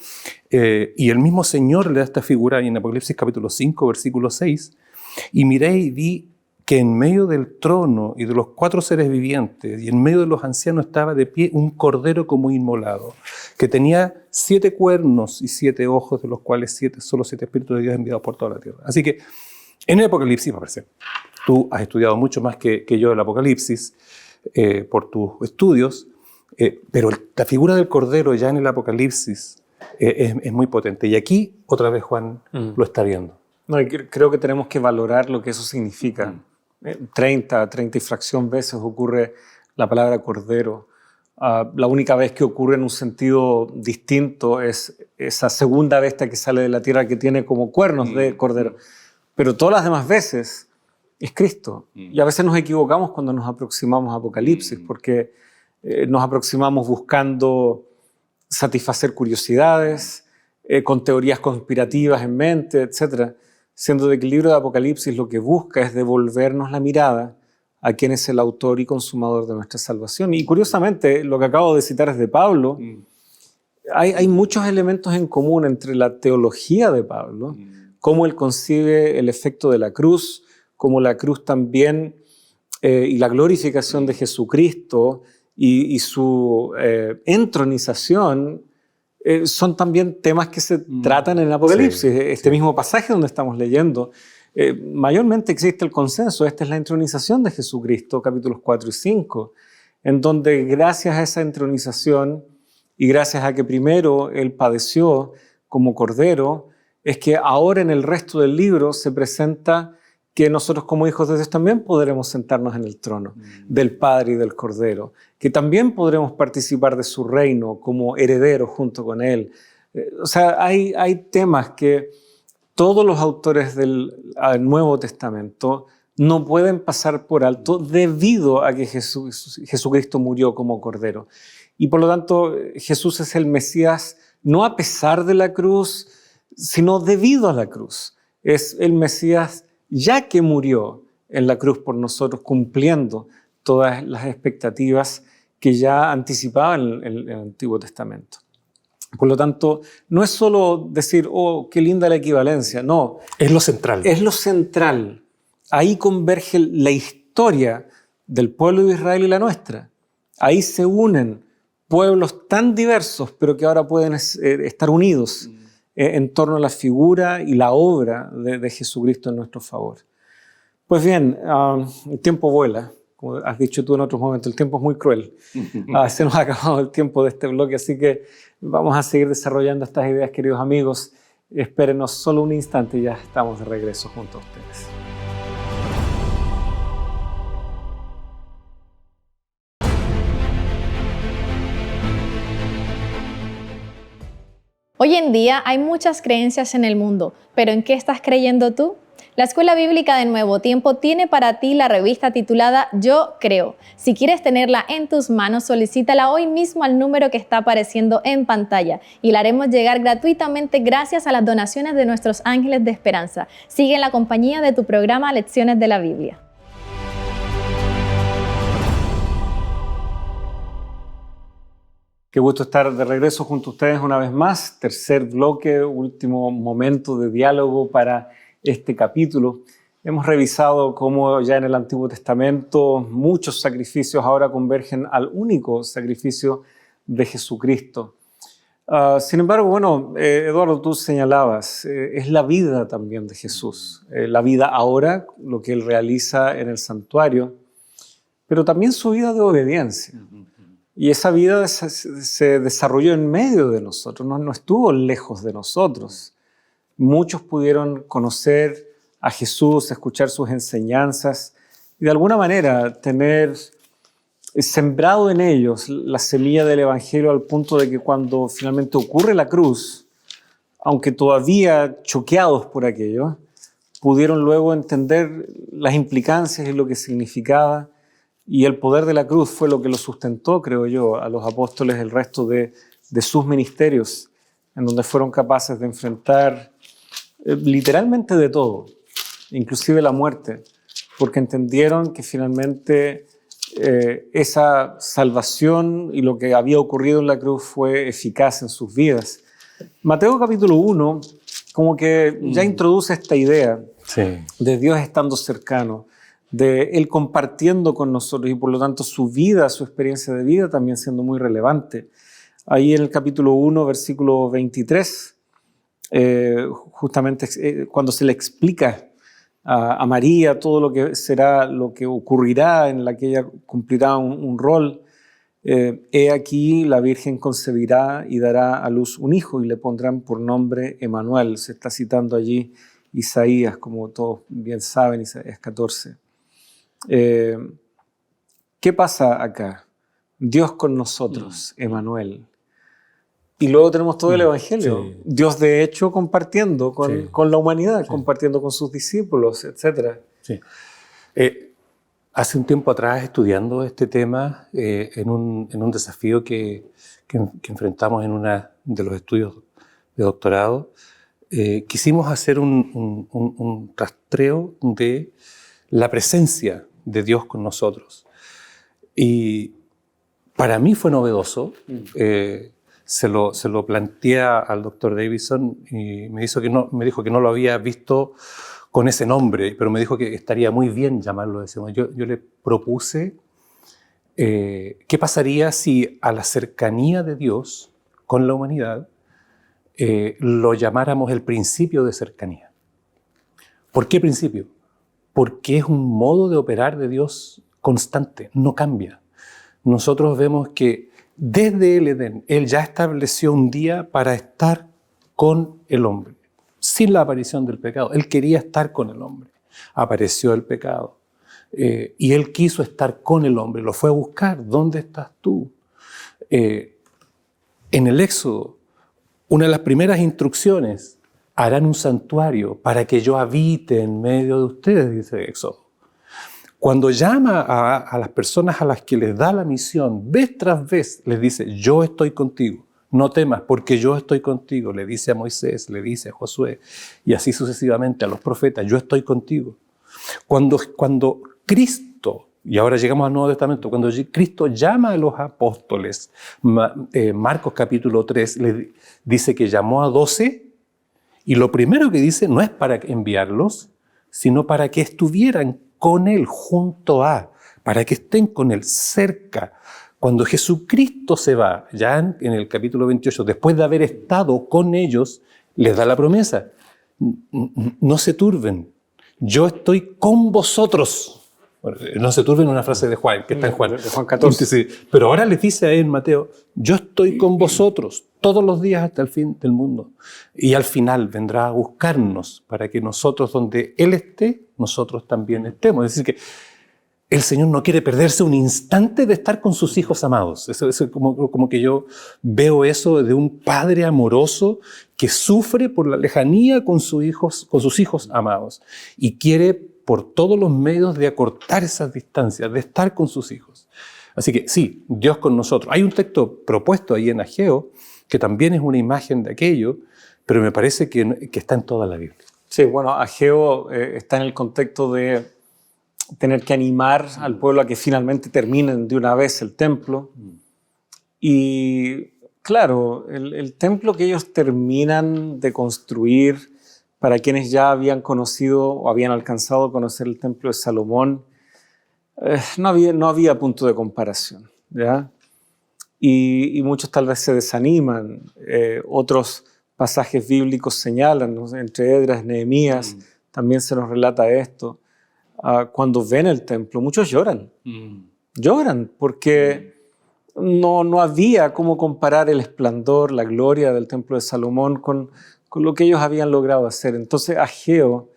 y el mismo Señor le da esta figura en Apocalipsis capítulo 5, versículo 6, y miré y vi que en medio del trono y de los 4 seres vivientes y en medio de los ancianos estaba de pie un cordero como inmolado, que tenía 7 cuernos y 7 ojos, de los cuales solo 7 espíritus de Dios enviados por toda la tierra. Así que en el Apocalipsis, me parece, tú has estudiado mucho más que yo el Apocalipsis por tus estudios, pero la figura del cordero ya en el Apocalipsis es muy potente. Y aquí, otra vez, Juan lo está viendo. No, y creo que tenemos que valorar lo que eso significa. 30 y fracción veces ocurre la palabra cordero. La única vez que ocurre en un sentido distinto es esa segunda bestia que sale de la tierra que tiene como cuernos de cordero. Pero todas las demás veces es Cristo. Y a veces nos equivocamos cuando nos aproximamos a Apocalipsis, porque nos aproximamos buscando satisfacer curiosidades, con teorías conspirativas en mente, etc., siendo de que el libro de Apocalipsis lo que busca es devolvernos la mirada a quien es el autor y consumador de nuestra salvación. Y curiosamente, lo que acabo de citar es de Pablo. Hay muchos elementos en común entre la teología de Pablo cómo él concibe el efecto de la cruz, cómo la cruz también y la glorificación de Jesucristo y su entronización son también temas que se tratan en Apocalipsis. Sí, este mismo pasaje donde estamos leyendo, mayormente existe el consenso. Esta es la entronización de Jesucristo, capítulos 4 y 5, en donde gracias a esa entronización y gracias a que primero Él padeció como Cordero, es que ahora en el resto del libro se presenta que nosotros como hijos de Dios también podremos sentarnos en el trono del Padre y del Cordero, que también podremos participar de su reino como herederos junto con Él. O sea, hay temas que todos los autores del Nuevo Testamento no pueden pasar por alto debido a que Jesucristo murió como Cordero. Y por lo tanto, Jesús es el Mesías no a pesar de la cruz, sino debido a la cruz. Es el Mesías ya que murió en la cruz por nosotros, cumpliendo todas las expectativas que ya anticipaba en el Antiguo Testamento. Por lo tanto, no es solo decir, oh, qué linda la equivalencia, no. Es lo central. Es lo central. Ahí converge la historia del pueblo de Israel y la nuestra. Ahí se unen pueblos tan diversos, pero que ahora pueden estar unidos en torno a la figura y la obra de Jesucristo en nuestro favor. Pues bien, el tiempo vuela, como has dicho tú en otros momentos, el tiempo es muy cruel. Se nos ha acabado el tiempo de este bloque, así que vamos a seguir desarrollando estas ideas, queridos amigos. Espérenos solo un instante y ya estamos de regreso junto a ustedes. Hoy en día hay muchas creencias en el mundo, pero ¿en qué estás creyendo tú? La Escuela Bíblica de Nuevo Tiempo tiene para ti la revista titulada Yo Creo. Si quieres tenerla en tus manos, solicítala hoy mismo al número que está apareciendo en pantalla y la haremos llegar gratuitamente gracias a las donaciones de nuestros ángeles de esperanza. Sigue en la compañía de tu programa Lecciones de la Biblia. Qué gusto estar de regreso junto a ustedes una vez más. Tercer bloque, último momento de diálogo para este capítulo. Hemos revisado cómo ya en el Antiguo Testamento muchos sacrificios ahora convergen al único sacrificio de Jesucristo. Sin embargo, bueno, Eduardo, tú señalabas, es la vida también de Jesús. La vida ahora, lo que Él realiza en el santuario, pero también su vida de obediencia. Y esa vida se desarrolló en medio de nosotros, no estuvo lejos de nosotros. Muchos pudieron conocer a Jesús, escuchar sus enseñanzas y de alguna manera tener sembrado en ellos la semilla del Evangelio al punto de que cuando finalmente ocurre la cruz, aunque todavía choqueados por aquello, pudieron luego entender las implicancias y lo que significaba. Y el poder de la cruz fue lo que lo sustentó, creo yo, a los apóstoles el resto de sus ministerios, en donde fueron capaces de enfrentar literalmente de todo, inclusive la muerte, porque entendieron que finalmente esa salvación y lo que había ocurrido en la cruz fue eficaz en sus vidas. Mateo capítulo 1 como que ya introduce esta idea de Dios estando cercano, de Él compartiendo con nosotros y por lo tanto su vida, su experiencia de vida también siendo muy relevante. Ahí en el capítulo 1, versículo 23, justamente cuando se le explica a María todo lo que será, lo que ocurrirá en la que ella cumplirá un rol, he aquí la Virgen concebirá y dará a luz un hijo y le pondrán por nombre Emmanuel. Se está citando allí Isaías, como todos bien saben, Isaías 14. ¿Qué pasa acá? Dios con nosotros, Emmanuel. Y luego tenemos todo el Evangelio. Sí. Dios de hecho compartiendo con la humanidad, compartiendo con sus discípulos, etc. Sí. Hace un tiempo atrás, estudiando este tema, en un desafío que enfrentamos en uno de los estudios de doctorado, quisimos hacer un rastreo de la presencia de Dios con nosotros. Y para mí fue novedoso se lo planteé al doctor Davidson y me dijo que no lo había visto con ese nombre, pero me dijo que estaría muy bien llamarlo de ese nombre. Yo le propuse qué pasaría si a la cercanía de Dios con la humanidad lo llamáramos el principio de cercanía. ¿Por qué principio? Porque es un modo de operar de Dios constante, no cambia. Nosotros vemos que desde el Edén, Él ya estableció un día para estar con el hombre, sin la aparición del pecado. Él quería estar con el hombre. Apareció el pecado. Y Él quiso estar con el hombre, lo fue a buscar. ¿Dónde estás tú? En el Éxodo, una de las primeras instrucciones, harán un santuario para que yo habite en medio de ustedes, dice Éxodo. Cuando llama a las personas a las que les da la misión, vez tras vez les dice, yo estoy contigo, no temas porque yo estoy contigo, le dice a Moisés, le dice a Josué, y así sucesivamente a los profetas, yo estoy contigo. Cuando Cristo, y ahora llegamos al Nuevo Testamento, cuando Cristo llama a los apóstoles, Marcos capítulo 3, le dice que llamó a 12, y lo primero que dice no es para enviarlos, sino para que estuvieran con Él, junto a, para que estén con Él, cerca. Cuando Jesucristo se va, ya en el capítulo 28, después de haber estado con ellos, les da la promesa, no se turben, yo estoy con vosotros. Bueno, no se turben, una frase de Juan, que está en Juan. De Juan 14. Sí, pero ahora les dice a él, Mateo, yo estoy con vosotros todos los días hasta el fin del mundo. Y al final vendrá a buscarnos para que nosotros, donde Él esté, nosotros también estemos. Es decir, que el Señor no quiere perderse un instante de estar con sus hijos amados. Eso como que yo veo eso de un padre amoroso que sufre por la lejanía con sus hijos amados y quiere por todos los medios de acortar esas distancias, de estar con sus hijos. Así que sí, Dios con nosotros. Hay un texto propuesto ahí en Ageo, que también es una imagen de aquello, pero me parece que está en toda la Biblia. Sí, bueno, Ageo está en el contexto de tener que animar al pueblo a que finalmente terminen de una vez el templo. Y claro, el templo que ellos terminan de construir, para quienes ya habían conocido o habían alcanzado a conocer el templo de Salomón, no había punto de comparación, ¿ya? Y muchos tal vez se desaniman. Otros pasajes bíblicos señalan, ¿no? Entre Esdras y Nehemías también se nos relata esto. Cuando ven el templo, muchos lloran. Lloran porque no había cómo comparar el esplendor, la gloria del templo de Salomón con lo que ellos habían logrado hacer. Entonces Ageo,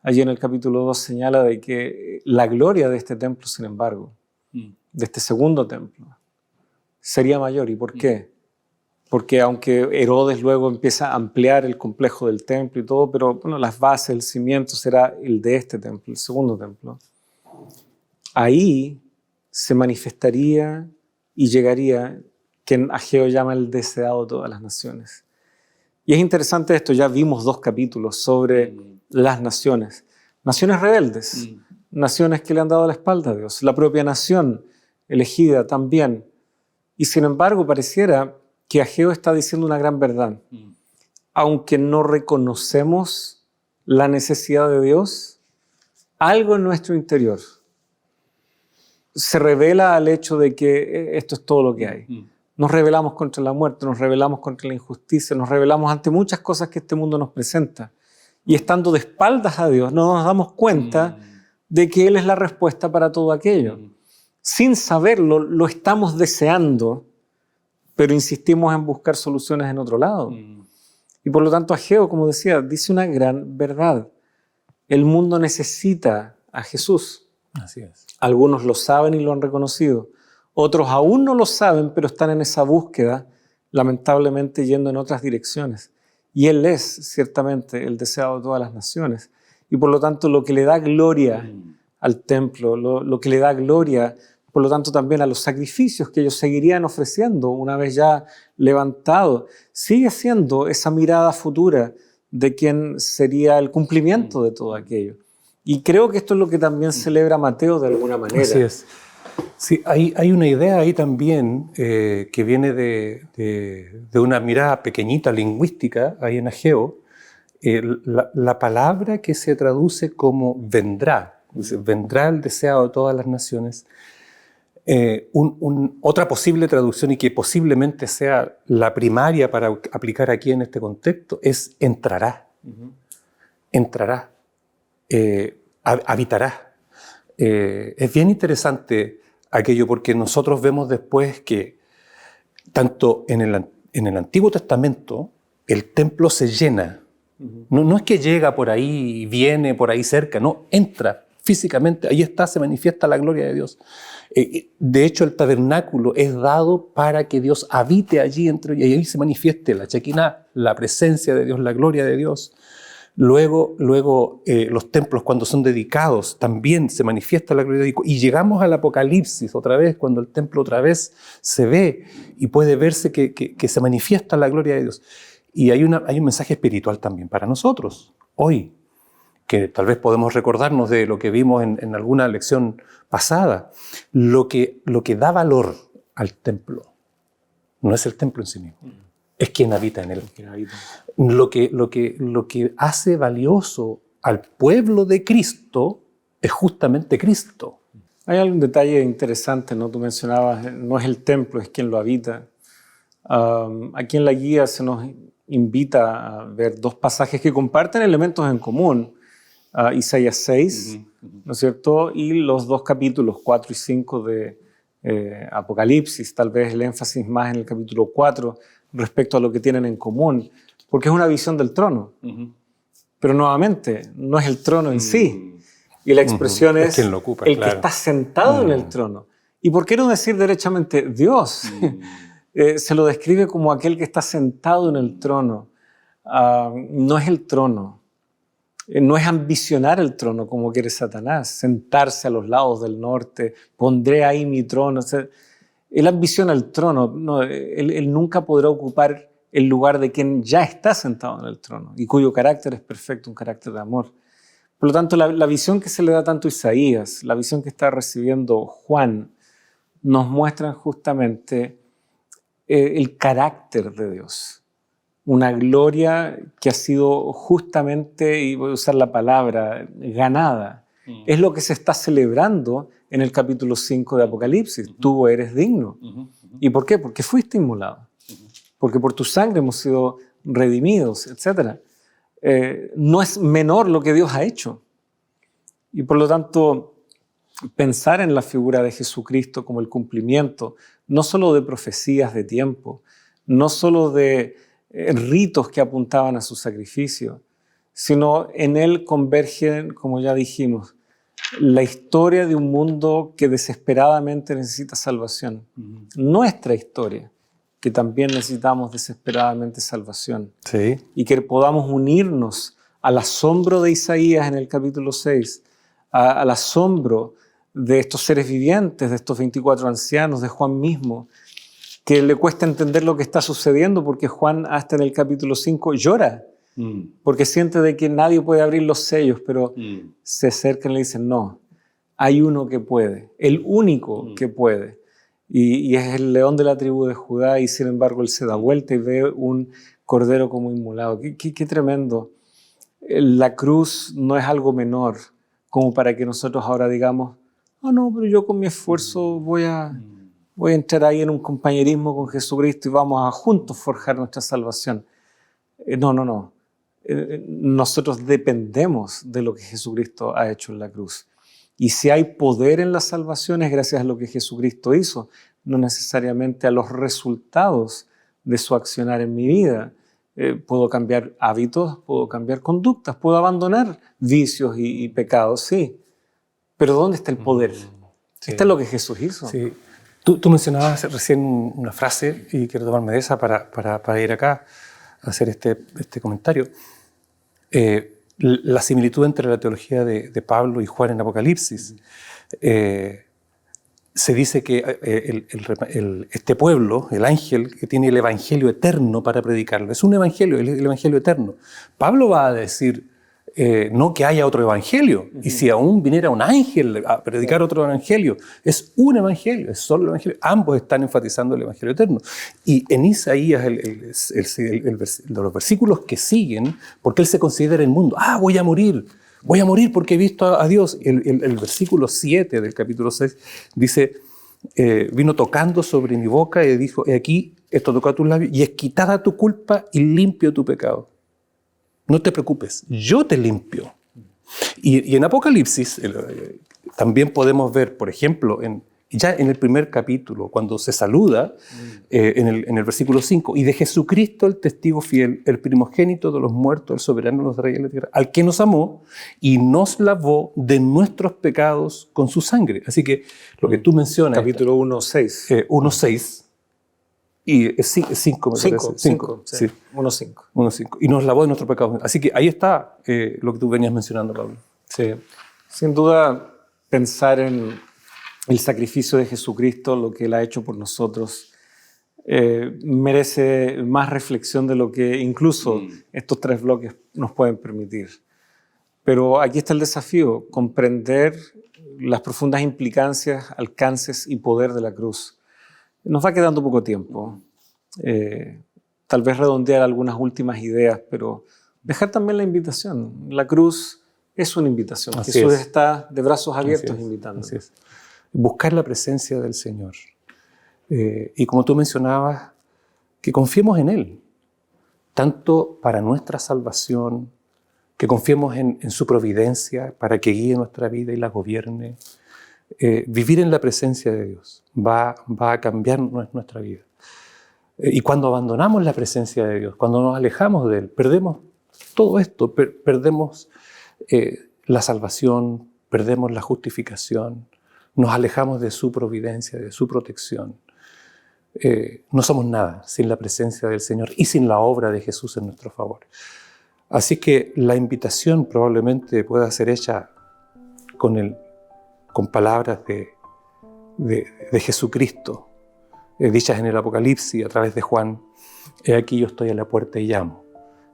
allí en el capítulo 2, señala de que la gloria de este templo, sin embargo, de este segundo templo, sería mayor. ¿Y por qué? Porque aunque Herodes luego empieza a ampliar el complejo del templo y todo, pero bueno, las bases, el cimiento será el de este templo, el segundo templo. Ahí se manifestaría y llegaría quien Ageo llama el deseado de todas las naciones. Y es interesante esto, ya vimos 2 capítulos sobre las naciones. Naciones rebeldes, naciones que le han dado la espalda a Dios, la propia nación elegida también. Y sin embargo pareciera que Ageo está diciendo una gran verdad. Aunque no reconocemos la necesidad de Dios, algo en nuestro interior se revela al hecho de que esto es todo lo que hay. Nos rebelamos contra la muerte, nos rebelamos contra la injusticia, nos rebelamos ante muchas cosas que este mundo nos presenta. Y estando de espaldas a Dios, no nos damos cuenta de que Él es la respuesta para todo aquello. Sin saberlo, lo estamos deseando, pero insistimos en buscar soluciones en otro lado. Y por lo tanto, Ageo, como decía, dice una gran verdad. El mundo necesita a Jesús. Así es. Algunos lo saben y lo han reconocido. Otros aún no lo saben, pero están en esa búsqueda, lamentablemente yendo en otras direcciones. Y Él es, ciertamente, el deseado de todas las naciones. Y por lo tanto, lo que le da gloria al templo, lo que le da gloria, por lo tanto, también a los sacrificios que ellos seguirían ofreciendo una vez ya levantado, sigue siendo esa mirada futura de quién sería el cumplimiento de todo aquello. Y creo que esto es lo que también celebra Mateo de alguna manera. Así es. Sí, hay una idea ahí también que viene de una mirada pequeñita lingüística, ahí en Ageo. La palabra que se traduce como vendrá, dice, vendrá el deseado de todas las naciones. Otra posible traducción, y que posiblemente sea la primaria para aplicar aquí en este contexto, es entrará. Entrará, habitará. Es bien interesante aquello, porque nosotros vemos después que tanto en el Antiguo Testamento el templo se llena. No es que llega por ahí y viene por ahí cerca, no, entra físicamente, ahí está, se manifiesta la gloria de Dios. De hecho, el tabernáculo es dado para que Dios habite allí y ahí se manifieste la Shekinah, la presencia de Dios, la gloria de Dios. Luego los templos, cuando son dedicados, también se manifiesta la gloria de Dios. Y llegamos al Apocalipsis otra vez, cuando el templo otra vez se ve y puede verse que se manifiesta la gloria de Dios. Y hay un mensaje espiritual también para nosotros, hoy, que tal vez podemos recordarnos de lo que vimos en alguna lección pasada. Lo que da valor al templo no es el templo en sí mismo, es quien habita en él. Lo que hace valioso al pueblo de Cristo es justamente Cristo. Hay algún detalle interesante, ¿no? Tú mencionabas, no es el templo, es quien lo habita. Aquí en la guía se nos invita a ver dos pasajes que comparten elementos en común. Isaías 6, ¿no es cierto? Y los dos capítulos 4 y 5 de Apocalipsis, tal vez el énfasis más en el capítulo 4 respecto a lo que tienen en común, porque es una visión del trono. Pero nuevamente, no es el trono en sí. Y la expresión es quien lo ocupa, el que está sentado en el trono. ¿Y por qué no decir derechamente Dios? Se lo describe como aquel que está sentado en el trono. No es el trono. No es ambicionar el trono como quiere Satanás, sentarse a los lados del norte, pondré ahí mi trono. O sea, él ambiciona el trono, no, él nunca podrá ocupar el lugar de quien ya está sentado en el trono y cuyo carácter es perfecto, un carácter de amor. Por lo tanto, la visión que se le da tanto a Isaías, la visión que está recibiendo Juan, nos muestran justamente el carácter de Dios. Una gloria que ha sido justamente, y voy a usar la palabra, ganada. Es lo que se está celebrando en el capítulo 5 de Apocalipsis. Tú eres digno. ¿Y por qué? Porque fuiste inmolado. Porque por tu sangre hemos sido redimidos, etc. No es menor lo que Dios ha hecho. Y por lo tanto, pensar en la figura de Jesucristo como el cumplimiento, no solo de profecías de tiempo, no solo de ritos que apuntaban a su sacrificio, sino en él convergen, como ya dijimos, la historia de un mundo que desesperadamente necesita salvación. Nuestra historia, que también necesitamos desesperadamente salvación. Sí. Y que podamos unirnos al asombro de Isaías en el capítulo 6, al asombro de estos seres vivientes, de estos 24 ancianos, de Juan mismo, que le cuesta entender lo que está sucediendo, porque Juan hasta en el capítulo 5 llora, porque siente de que nadie puede abrir los sellos, pero se acercan y le dicen, no, hay uno que puede, el único que puede, y es el león de la tribu de Judá, y sin embargo él se da vuelta y ve un cordero como inmolado. Qué tremendo. La cruz no es algo menor, como para que nosotros ahora digamos, no, pero yo con mi esfuerzo voy a entrar ahí en un compañerismo con Jesucristo y vamos a juntos forjar nuestra salvación. No. Nosotros dependemos de lo que Jesucristo ha hecho en la cruz. Y si hay poder en la salvación es gracias a lo que Jesucristo hizo, no necesariamente a los resultados de su accionar en mi vida. Puedo cambiar hábitos, puedo cambiar conductas, puedo abandonar vicios y pecados, sí. Pero ¿dónde está el poder? Sí. Esto es lo que Jesús hizo. Sí. Tú mencionabas recién una frase, y quiero tomarme de esa para ir acá a hacer este comentario. La similitud entre la teología de Pablo y Juan en Apocalipsis. Se dice que este pueblo, el ángel, que tiene el evangelio eterno para predicarlo, es un evangelio, el evangelio eterno. Pablo va a decir no que haya otro evangelio. Y si aún viniera un ángel a predicar otro evangelio, es un evangelio, es solo el evangelio. Ambos están enfatizando el evangelio eterno. Y en Isaías, los versículos que siguen, porque él se considera inmundo. Voy a morir porque he visto a Dios. El versículo 7 del capítulo 6 dice, vino tocando sobre mi boca y dijo, he aquí, esto tocó a tus labios, y es quitada tu culpa y limpio tu pecado. No te preocupes, yo te limpio. Y en Apocalipsis también podemos ver, por ejemplo, ya en el primer capítulo, cuando se saluda, en el versículo 5, y de Jesucristo el testigo fiel, el primogénito de los muertos, el soberano de los reyes de la tierra, al que nos amó y nos lavó de nuestros pecados con su sangre. Así que lo que tú mencionas... Capítulo 1:6. 1:6. Y es 5, me parece. 5, sí. 1:5. 1:5. Y nos lavó de nuestros pecados. Así que ahí está lo que tú venías mencionando, Pablo. Sí. Sin duda, pensar en el sacrificio de Jesucristo, lo que Él ha hecho por nosotros, merece más reflexión de lo que incluso estos 3 bloques nos pueden permitir. Pero aquí está el desafío, comprender las profundas implicancias, alcances y poder de la cruz. Nos va quedando poco tiempo. Tal vez redondear algunas últimas ideas, pero dejar también la invitación. La cruz es una invitación. Así Jesús es. está de brazos abiertos invitando. Así es. Buscar la presencia del Señor. Y como tú mencionabas, que confiemos en Él, tanto para nuestra salvación, que confiemos en su providencia para que guíe nuestra vida y la gobierne. Vivir en la presencia de Dios va a cambiar nuestra vida. Y cuando abandonamos la presencia de Dios, cuando nos alejamos de Él, perdemos todo esto, perdemos la salvación, perdemos la justificación, nos alejamos de su providencia, de su protección. No somos nada sin la presencia del Señor y sin la obra de Jesús en nuestro favor. Así que la invitación probablemente pueda ser hecha con palabras de Jesucristo, dichas en el Apocalipsis a través de Juan. He aquí yo estoy a la puerta y llamo.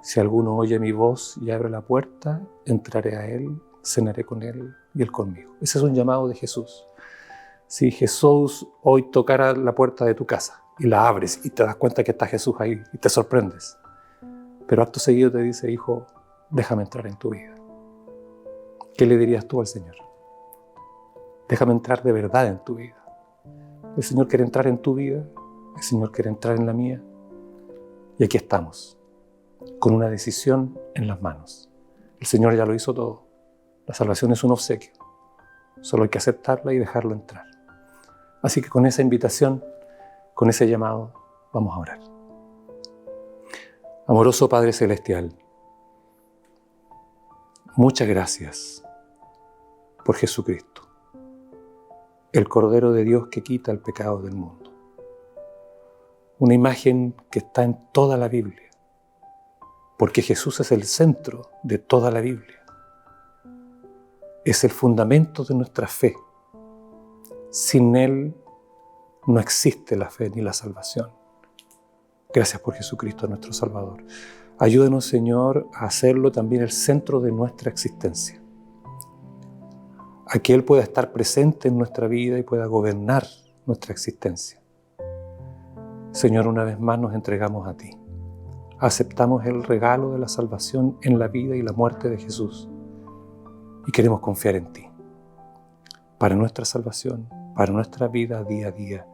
Si alguno oye mi voz y abre la puerta, entraré a él, cenaré con él y él conmigo. Ese es un llamado de Jesús. Si Jesús hoy tocara la puerta de tu casa y la abres y te das cuenta que está Jesús ahí y te sorprendes, pero acto seguido te dice, hijo, déjame entrar en tu vida. ¿Qué le dirías tú al Señor? Déjame entrar de verdad en tu vida. El Señor quiere entrar en tu vida, el Señor quiere entrar en la mía. Y aquí estamos, con una decisión en las manos. El Señor ya lo hizo todo. La salvación es un obsequio. Solo hay que aceptarla y dejarlo entrar. Así que con esa invitación, con ese llamado, vamos a orar. Amoroso Padre Celestial, muchas gracias por Jesucristo, el Cordero de Dios que quita el pecado del mundo. Una imagen que está en toda la Biblia, porque Jesús es el centro de toda la Biblia. Es el fundamento de nuestra fe. Sin Él no existe la fe ni la salvación. Gracias por Jesucristo, nuestro Salvador. Ayúdanos, Señor, a hacerlo también el centro de nuestra existencia. A que Él pueda estar presente en nuestra vida y pueda gobernar nuestra existencia. Señor, una vez más nos entregamos a ti. Aceptamos el regalo de la salvación en la vida y la muerte de Jesús. Y queremos confiar en ti. Para nuestra salvación, para nuestra vida día a día.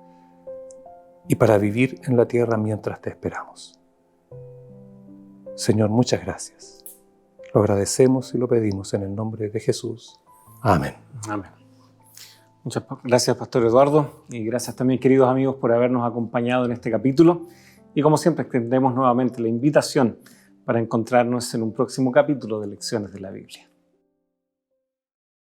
Y para vivir en la tierra mientras te esperamos. Señor, muchas gracias. Lo agradecemos y lo pedimos en el nombre de Jesús. Amén. Amén. Muchas gracias, Pastor Eduardo, y gracias también, queridos amigos, por habernos acompañado en este capítulo. Y como siempre, extendemos nuevamente la invitación para encontrarnos en un próximo capítulo de Lecciones de la Biblia.